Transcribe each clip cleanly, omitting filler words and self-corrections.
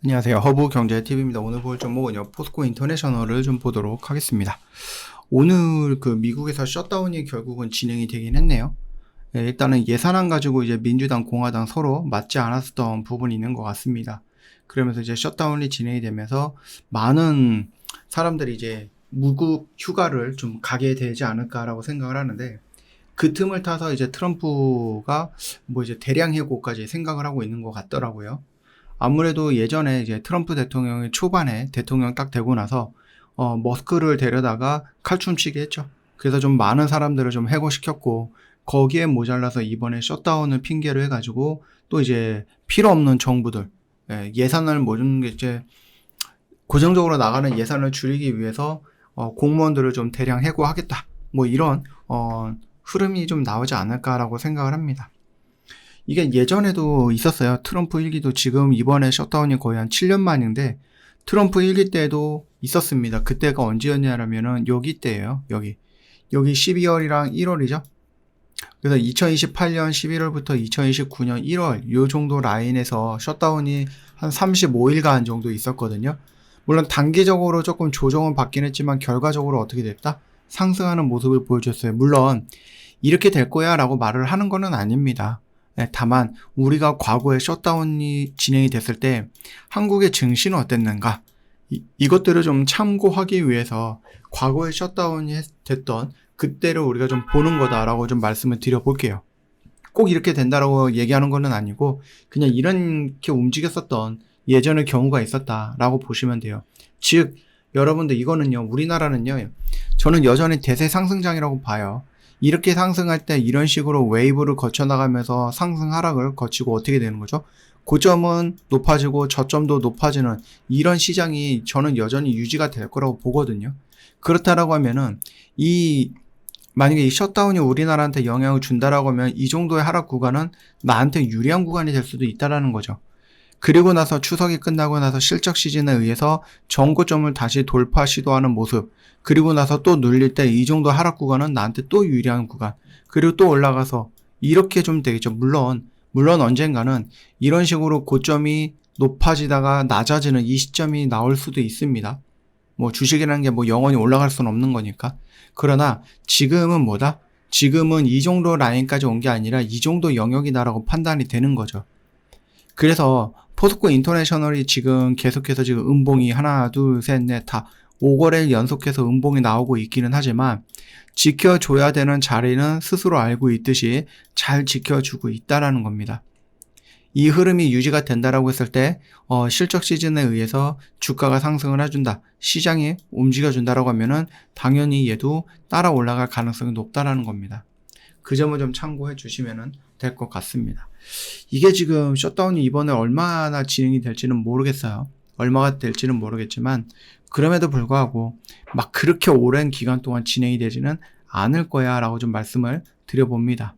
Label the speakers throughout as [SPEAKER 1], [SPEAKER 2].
[SPEAKER 1] 안녕하세요. 허브경제TV입니다. 오늘 볼 종목은요, 포스코 인터내셔널을 좀 보도록 하겠습니다. 오늘 미국에서 셧다운이 결국은 진행이 되긴 했네요. 네, 일단은 예산안 가지고 이제 민주당, 공화당 서로 맞지 않았었던 부분이 있는 것 같습니다. 그러면서 이제 셧다운이 진행이 되면서 많은 사람들이 이제 무급 휴가를 좀 가게 되지 않을까라고 생각을 하는데, 그 틈을 타서 이제 트럼프가 뭐 이제 대량 해고까지 생각을 하고 있는 것 같더라고요. 아무래도 예전에 이제 트럼프 대통령이 초반에 대통령 딱 되고 나서 머스크를 데려다가 칼춤치게 했죠. 그래서 좀 많은 사람들을 좀 해고시켰고, 거기에 모자라서 이번에 셧다운을 핑계로 해가지고 또 이제 필요 없는 정부들, 예산을 모든 게 이제 고정적으로 나가는 예산을 줄이기 위해서 공무원들을 좀 대량 해고하겠다, 뭐 이런 흐름이 좀 나오지 않을까라고 생각을 합니다. 이게 예전에도 있었어요. 트럼프 1기도 지금 이번에 셧다운이 거의 한 7년 만인데, 트럼프 1기 때도 있었습니다. 그때가 언제였냐면은 여기 때예요. 여기 12월이랑 1월이죠. 그래서 2028년 11월부터 2029년 1월 요 정도 라인에서 셧다운이 한 35일간 정도 있었거든요. 물론 단기적으로 조금 조정은 받긴 했지만 결과적으로 어떻게 됐다? 상승하는 모습을 보여줬어요. 물론 이렇게 될 거야 라고 말을 하는 거는 아닙니다. 다만 우리가 과거에 셧다운이 진행이 됐을 때 한국의 증시는 어땠는가, 이것들을 좀 참고하기 위해서 과거에 셧다운이 됐던 그때를 우리가 좀 보는 거다라고 좀 말씀을 드려볼게요. 꼭 이렇게 된다라고 얘기하는 거는 아니고 그냥 이렇게 움직였었던 예전의 경우가 있었다라고 보시면 돼요. 즉 여러분들, 이거는요, 우리나라는요, 저는 여전히 대세 상승장이라고 봐요. 이렇게 상승할 때 이런 식으로 웨이브를 거쳐나가면서 상승 하락을 거치고 어떻게 되는 거죠? 고점은 높아지고 저점도 높아지는 이런 시장이 저는 여전히 유지가 될 거라고 보거든요. 그렇다라고 하면은 만약에 이 셧다운이 우리나라한테 영향을 준다라고 하면 이 정도의 하락 구간은 나한테 유리한 구간이 될 수도 있다라는 거죠. 그리고 나서 추석이 끝나고 나서 실적 시즌에 의해서 정고점을 다시 돌파 시도하는 모습, 그리고 나서 또 눌릴 때 이 정도 하락 구간은 나한테 또 유리한 구간, 그리고 또 올라가서 이렇게 좀 되겠죠. 물론 언젠가는 이런 식으로 고점이 높아지다가 낮아지는 이 시점이 나올 수도 있습니다. 뭐 주식이라는 게 뭐 영원히 올라갈 수는 없는 거니까. 그러나 지금은 뭐다? 지금은 이 정도 라인까지 온 게 아니라 이 정도 영역이다라고 판단이 되는 거죠. 그래서 포스코 인터내셔널이 지금 계속해서 지금 음봉이 하나, 둘, 셋, 넷, 다 5거래일 연속해서 음봉이 나오고 있기는 하지만 지켜줘야 되는 자리는 스스로 알고 있듯이 잘 지켜주고 있다라는 겁니다. 이 흐름이 유지가 된다라고 했을 때 실적 시즌에 의해서 주가가 상승을 해준다, 시장이 움직여준다라고 하면은 당연히 얘도 따라 올라갈 가능성이 높다라는 겁니다. 그 점을 좀 참고해 주시면 될 것 같습니다. 이게 지금 셧다운이 이번에 얼마나 진행이 될지는 모르겠어요. 얼마가 될지는 모르겠지만 그럼에도 불구하고 막 그렇게 오랜 기간 동안 진행이 되지는 않을 거야 라고 좀 말씀을 드려봅니다.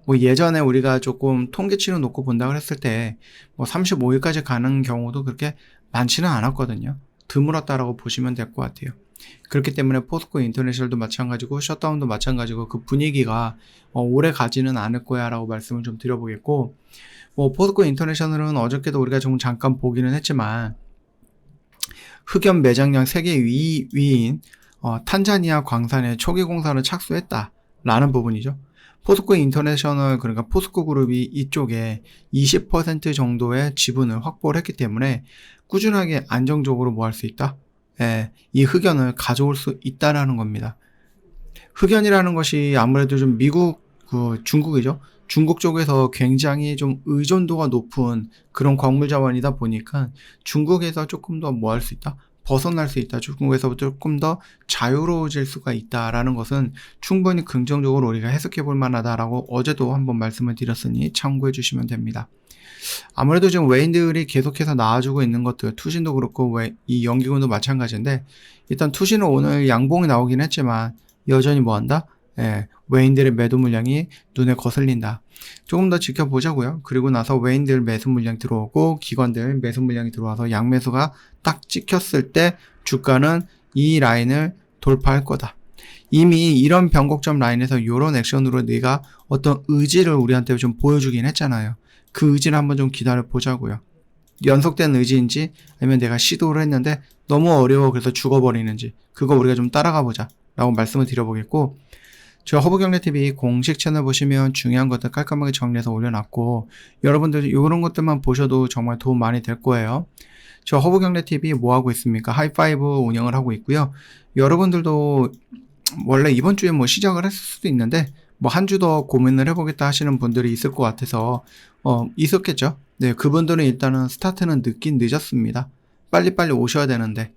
[SPEAKER 1] 뭐 예전에 우리가 조금 통계치를 놓고 본다고 했을 때 뭐 35일까지 가는 경우도 그렇게 많지는 않았거든요. 드물었다라고 보시면 될 것 같아요. 그렇기 때문에 포스코 인터내셔널도 마찬가지고 셧다운도 마찬가지고 그 분위기가 오래 가지는 않을 거야 라고 말씀을 좀 드려보겠고, 뭐 포스코 인터내셔널은 어저께도 우리가 좀 잠깐 보기는 했지만 흑연 매장량 세계 위인 탄자니아 광산에 초기 공사를 착수했다라는 부분이죠. 포스코 인터내셔널, 그러니까 포스코 그룹이 이쪽에 20% 정도의 지분을 확보를 했기 때문에 꾸준하게 안정적으로 뭐 할 수 있다? 이 흑연을 가져올 수 있다라는 겁니다. 흑연이라는 것이 아무래도 좀 중국이죠. 중국 쪽에서 굉장히 좀 의존도가 높은 그런 광물 자원이다 보니까 중국에서 조금 더 뭐 할 수 있다? 벗어날 수 있다. 중국에서 조금 더 자유로워질 수가 있다라는 것은 충분히 긍정적으로 우리가 해석해 볼 만하다라고 어제도 한번 말씀을 드렸으니 참고해 주시면 됩니다. 아무래도 지금 외인들이 계속해서 나와주고 있는 것들, 투신도 그렇고 이 연기군도 마찬가지인데, 일단 투신은 오늘 양봉이 나오긴 했지만 여전히 뭐한다? 외인들의 매도 물량이 눈에 거슬린다. 조금 더 지켜보자고요. 그리고 나서 외인들 매수 물량 들어오고 기관들 매수 물량이 들어와서 양매수가 딱 찍혔을 때 주가는 이 라인을 돌파할 거다. 이미 이런 변곡점 라인에서 이런 액션으로 내가 어떤 의지를 우리한테 좀 보여주긴 했잖아요. 그 의지를 한번 좀 기다려 보자고요. 연속된 의지인지 아니면 내가 시도를 했는데 너무 어려워 그래서 죽어버리는지 그거 우리가 좀 따라가 보자 라고 말씀을 드려보겠고, 저 허브경제TV 공식 채널 보시면 중요한 것들 깔끔하게 정리해서 올려놨고 여러분들 이런 것들만 보셔도 정말 도움 많이 될 거예요. 저 허브경제TV 뭐 하고 있습니까? 하이파이브 운영을 하고 있고요. 여러분들도 원래 이번 주에 뭐 시작을 했을 수도 있는데 뭐 한 주 더 고민을 해보겠다 하시는 분들이 있을 것 같아서 있었겠죠. 네, 그분들은 일단은 스타트는 늦긴 늦었습니다. 빨리빨리 오셔야 되는데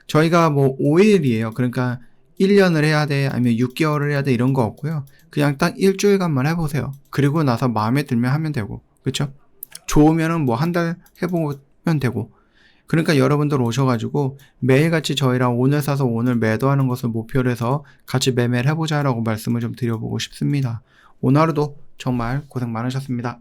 [SPEAKER 1] 저희가 뭐 5일이에요. 그러니까 1년을 해야 돼 아니면 6개월을 해야 돼 이런 거 없고요. 그냥 딱 일주일간만 해보세요. 그리고 나서 마음에 들면 하면 되고, 그렇죠? 좋으면은 뭐 한 달 해보면 되고. 그러니까 여러분들 오셔가지고 매일같이 저희랑 오늘 사서 오늘 매도하는 것을 목표로 해서 같이 매매를 해보자라고 말씀을 좀 드려보고 싶습니다. 오늘 하루도 정말 고생 많으셨습니다.